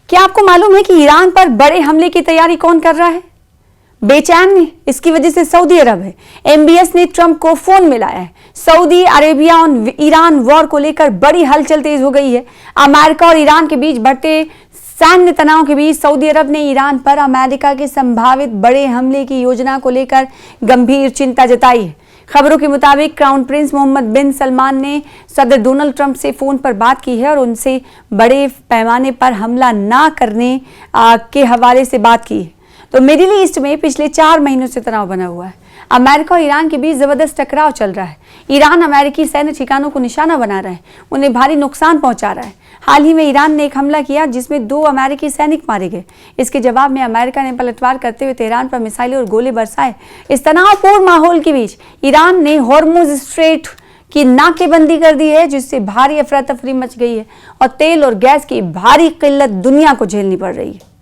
क्या आपको मालूम है कि ईरान पर बड़े हमले की तैयारी कौन कर रहा है? बेचैन इसकी वजह से सऊदी अरब है। एमबीएस ने ट्रंप को फोन मिलाया है। सऊदी अरेबिया और ईरान वॉर को लेकर बड़ी हलचल तेज हो गई है। अमेरिका और ईरान के बीच बढ़ते सैन्य तनाव के बीच सऊदी अरब ने ईरान पर अमेरिका के संभावित बड़े हमले की योजना को लेकर गंभीर चिंता जताई है। खबरों के मुताबिक क्राउन प्रिंस मोहम्मद बिन सलमान ने सदर डोनाल्ड ट्रंप से फोन पर बात की है और उनसे बड़े पैमाने पर हमला ना करने के हवाले से बात की है। तो मिडिल ईस्ट में पिछले 4 महीनों से तनाव बना हुआ है। अमेरिका और ईरान के बीच जबरदस्त टकराव चल रहा है। ईरान अमेरिकी सैन्य ठिकानों को निशाना बना रहा है, उन्हें भारी नुकसान पहुंचा रहा है। हाल ही में ईरान ने एक हमला किया जिसमें 2 अमेरिकी सैनिक मारे गए। इसके जवाब में अमेरिका ने पलटवार करते हुए तेहरान पर मिसाइलें और गोले बरसाए। इस तनावपूर्ण माहौल के बीच ईरान ने हॉर्मुज स्ट्रेट की नाकेबंदी कर दी है, जिससे भारी अफरा तफरी मच गई है और तेल और गैस की भारी किल्लत दुनिया को झेलनी पड़ रही है।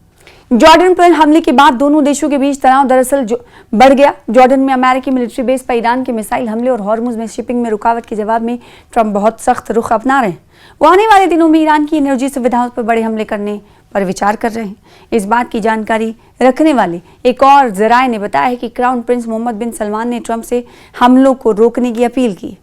जॉर्डन पर हमले के बाद दोनों देशों के बीच तनाव दरअसल बढ़ गया। जॉर्डन में अमेरिकी मिलिट्री बेस पर ईरान के मिसाइल हमले और हॉर्मुज में शिपिंग में रुकावट के जवाब में ट्रंप बहुत सख्त रुख अपना रहे हैं। वो आने वाले दिनों में ईरान की एनर्जी सुविधाओं पर बड़े हमले करने पर विचार कर रहे हैं। इस बात की जानकारी रखने वाले एक और जराये ने बताया है कि क्राउन प्रिंस मोहम्मद बिन सलमान ने ट्रंप से हमलों को रोकने की अपील की।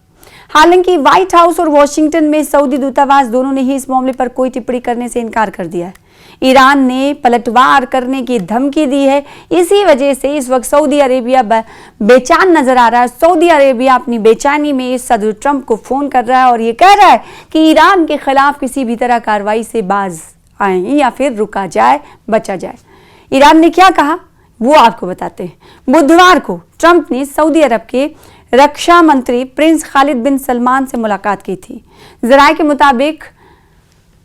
हालांकि व्हाइट हाउस और वॉशिंगटन में सऊदी दूतावास दोनों ने ही इस मामले पर कोई टिप्पणी करने से इनकार कर दिया है। ईरान ने पलटवार करने की धमकी दी है। इसी वजह से इस वक्त सऊदी अरेबिया बेचैन नजर आ रहा है। सऊदी अरेबिया अपनी बेचैनी में सदर ट्रंप को फोन कर रहा है और ये कह रहा है कि ईरान के खिलाफ किसी भी तरह कार्रवाई से बाज आए या फिर रुका जाए, बचा जाए। ईरान ने क्या कहा वो आपको बताते हैं। बुधवार को ट्रंप ने सऊदी अरब के रक्षा मंत्री प्रिंस खालिद बिन सलमान से मुलाकात की थी। जराये के मुताबिक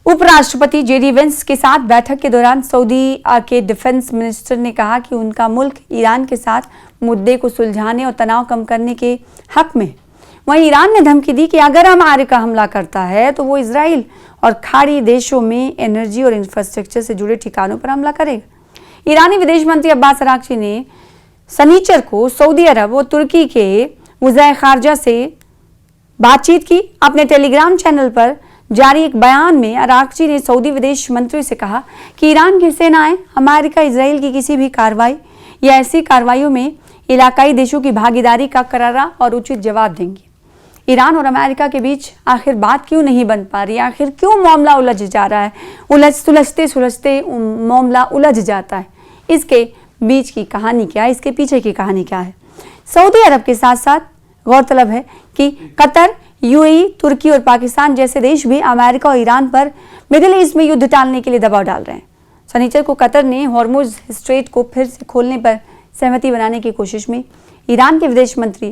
उपराष्ट्रपति जेडी वेंस के साथ बैठक के दौरान सऊदी के डिफेंस मिनिस्टर ने कहा कि उनका मुल्क ईरान के साथ मुद्दे को सुलझाने और तनाव कम करने के हक में। वहीं ईरान ने धमकी दी कि अगर अमेरिका हमला करता है तो वो इजराइल और खाड़ी देशों में एनर्जी और इंफ्रास्ट्रक्चर से जुड़े ठिकानों पर हमला करेगा। ईरानी विदेश मंत्री अब्बास अरागची ने शनिचर को सऊदी अरब और तुर्की के वज़ीर खारजा से बातचीत की। अपने टेलीग्राम चैनल पर जारी एक बयान में अरागची ने सऊदी विदेश मंत्री से कहा कि ईरान की सेनाएं अमेरिका इजराइल की किसी भी कार्रवाई या ऐसी कार्रवाइयों में इलाकाई देशों की भागीदारी का करारा और उचित जवाब देंगी। ईरान और अमेरिका के बीच आखिर बात क्यों नहीं बन पा रही? आखिर क्यों मामला उलझ जा रहा है? सुलझते मामला उलझ जाता है। इसके बीच की कहानी क्या है? इसके पीछे की कहानी क्या है? सऊदी अरब के साथ साथ गौरतलब है कि कतर, यूएई, तुर्की और पाकिस्तान जैसे देश भी अमेरिका और ईरान पर मिडिल ईस्ट में युद्ध टालने के लिए दबाव डाल रहे हैं। शनिचर को कतर ने हॉर्मुज स्ट्रेट को फिर से खोलने पर सहमति बनाने की कोशिश में ईरान के विदेश मंत्री,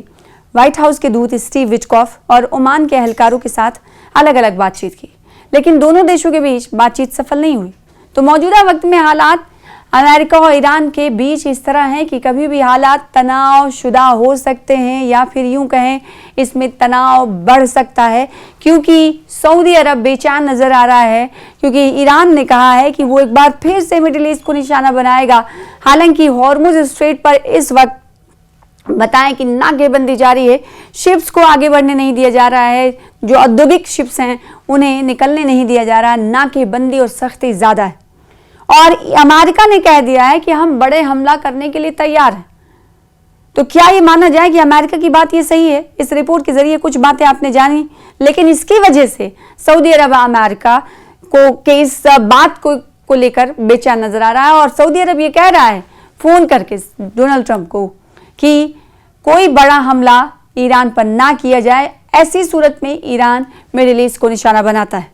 व्हाइट हाउस के दूत स्टीव विटकॉफ और ओमान के एहलकारों के साथ अलग अलग बातचीत की, लेकिन दोनों देशों के बीच बातचीत सफल नहीं हुई। तो मौजूदा वक्त में हालात अमेरिका और ईरान के बीच इस तरह हैं कि कभी भी हालात तनाव शुदा हो सकते हैं या फिर यूं कहें इसमें तनाव बढ़ सकता है, क्योंकि सऊदी अरब बेचैन नजर आ रहा है, क्योंकि ईरान ने कहा है कि वो एक बार फिर से मिडिल ईस्ट को निशाना बनाएगा। हालांकि हॉर्मुज स्ट्रेट पर इस वक्त बताएं कि नाकेबंदी जारी है, शिप्स को आगे बढ़ने नहीं दिया जा रहा है, जो औद्योगिक शिप्स हैं उन्हें निकलने नहीं दिया जा रहा है, नाकेबंदी और सख्ती ज्यादा है। और अमेरिका ने कह दिया है कि हम बड़े हमला करने के लिए तैयार हैं। तो क्या ये माना जाए कि अमेरिका की बात ये सही है? इस रिपोर्ट के जरिए कुछ बातें आपने जानी, लेकिन इसकी वजह से सऊदी अरब अमेरिका के इस बात को लेकर बेचैन नजर आ रहा है और सऊदी अरब ये कह रहा है फोन करके डोनाल्ड ट्रंप को कि कोई बड़ा हमला ईरान पर ना किया जाए। ऐसी सूरत में ईरान मिडिल ईस्ट को निशाना बनाता है।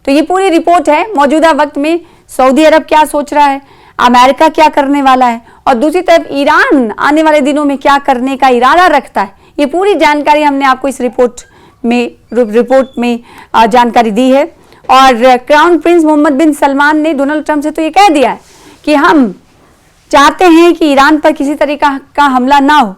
तो ये पूरी रिपोर्ट है। मौजूदा वक्त में सऊदी अरब क्या सोच रहा है, अमेरिका क्या करने वाला है और दूसरी तरफ ईरान आने वाले दिनों में क्या करने का इरादा रखता है, ये पूरी जानकारी हमने आपको इस रिपोर्ट में जानकारी दी है। और क्राउन प्रिंस मोहम्मद बिन सलमान ने डोनाल्ड ट्रंप से तो ये कह दिया है कि हम चाहते हैं कि ईरान पर किसी तरीका का हमला ना हो।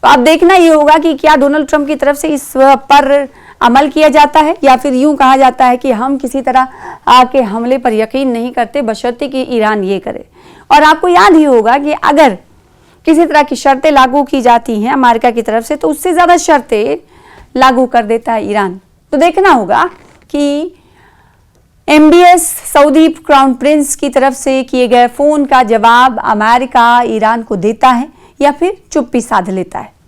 तो अब देखना ये होगा कि क्या डोनाल्ड ट्रंप की तरफ से इस पर अमल किया जाता है या फिर यूं कहा जाता है कि हम किसी तरह के हमले पर यकीन नहीं करते बशर्ते कि ईरान ये करे। और आपको याद ही होगा कि अगर किसी तरह की शर्तें लागू की जाती हैं अमेरिका की तरफ से तो उससे ज्यादा शर्तें लागू कर देता है ईरान। तो देखना होगा कि एमबीएस सऊदी क्राउन प्रिंस की तरफ से किए गए फोन का जवाब अमेरिका ईरान को देता है या फिर चुप्पी साध लेता है?